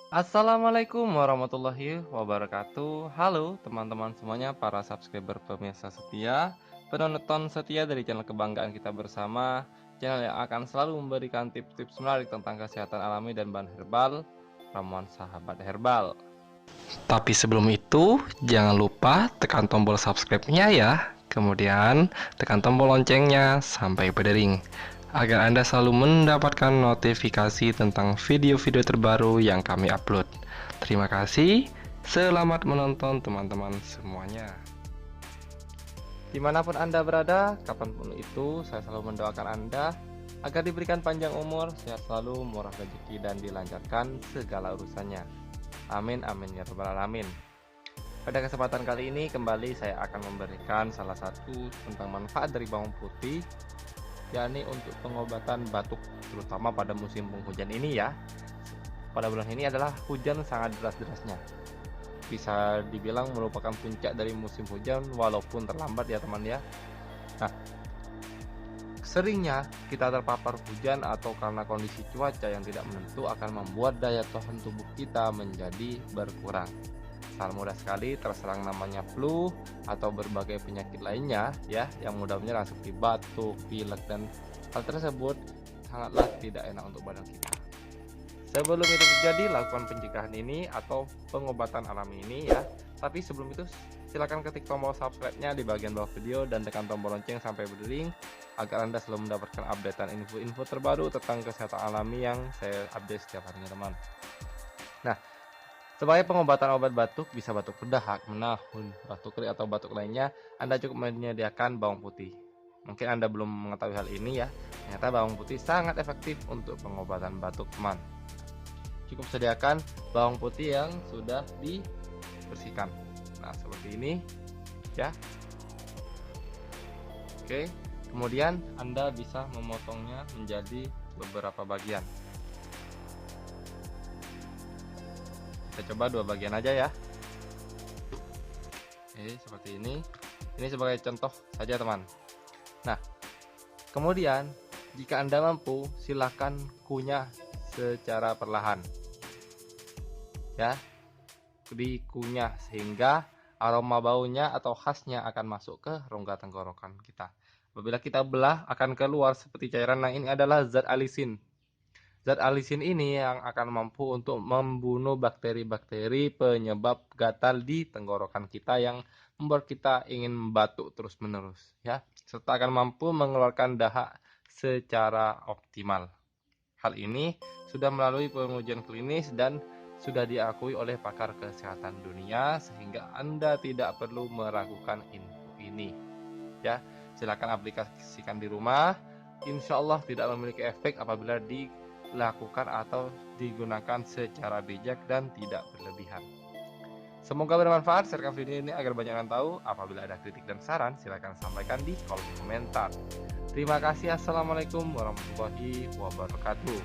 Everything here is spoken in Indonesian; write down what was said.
Assalamualaikum warahmatullahi wabarakatuh. Halo teman-teman semuanya, para subscriber pemirsa setia, penonton setia dari channel kebanggaan kita bersama, channel yang akan selalu memberikan tips-tips menarik tentang kesehatan alami dan bahan herbal, ramuan sahabat herbal. Tapi sebelum itu, jangan lupa tekan tombol subscribe-nya ya. Kemudian tekan tombol loncengnya sampai berdering, agar Anda selalu mendapatkan notifikasi tentang video-video terbaru yang kami upload. Terima kasih, selamat menonton teman-teman semuanya. Dimanapun Anda berada, kapanpun itu, saya selalu mendoakan Anda agar diberikan panjang umur, sehat selalu, murah rezeki, dan dilancarkan segala urusannya. Amin, amin ya rabbal alamin. Pada kesempatan kali ini kembali saya akan memberikan salah satu tentang manfaat dari bawang putih, yakni untuk pengobatan batuk, terutama pada musim penghujan ini ya. Pada bulan ini adalah hujan sangat deras-derasnya, bisa dibilang merupakan puncak dari musim hujan walaupun terlambat ya teman ya. Nah, seringnya kita terpapar hujan atau karena kondisi cuaca yang tidak menentu akan membuat daya tahan tubuh kita menjadi berkurang. Sangat mudah sekali terserang namanya flu atau berbagai penyakit lainnya ya, yang mudah menyerang seperti batuk, pilek, dan hal tersebut sangatlah tidak enak untuk badan kita. Sebelum itu terjadi, lakukan pencegahan ini atau pengobatan alami ini ya. Tapi sebelum itu silakan ketik tombol subscribe-nya di bagian bawah video dan tekan tombol lonceng sampai berdering agar Anda selalu mendapatkan updatean info-info terbaru tentang kesehatan alami yang saya update setiap harinya teman. Nah, sebagai pengobatan obat batuk, bisa batuk berdahak, menahun, batuk kering atau batuk lainnya, Anda cukup menyediakan bawang putih. Mungkin Anda belum mengetahui hal ini ya, ternyata bawang putih sangat efektif untuk pengobatan batuk teman. Cukup sediakan bawang putih yang sudah dibersihkan. Nah, seperti ini ya. Oke, kemudian Anda bisa memotongnya menjadi beberapa bagian. Kita coba dua bagian aja ya. Oke, seperti ini. Ini sebagai contoh saja teman. Nah, kemudian jika Anda mampu, silakan kunyah secara perlahan ya, dikunyah sehingga aroma baunya atau khasnya akan masuk ke rongga tenggorokan kita. Apabila kita belah, akan keluar seperti cairan. Nah, ini adalah zat alisin. Zat alisin ini yang akan mampu untuk membunuh bakteri-bakteri penyebab gatal di tenggorokan kita yang membuat kita ingin batuk terus-menerus ya, serta akan mampu mengeluarkan dahak secara optimal. Hal ini sudah melalui pengujian klinis dan sudah diakui oleh pakar kesehatan dunia, sehingga Anda tidak perlu meragukan info ini ya. Silakan aplikasikan di rumah. Insya Allah tidak memiliki efek apabila dilakukan atau digunakan secara bijak dan tidak berlebihan. Semoga bermanfaat. Sharekan video ini agar banyak yang tahu. Apabila ada kritik dan saran, silakan sampaikan di kolom komentar. Terima kasih. Assalamualaikum warahmatullahi wabarakatuh.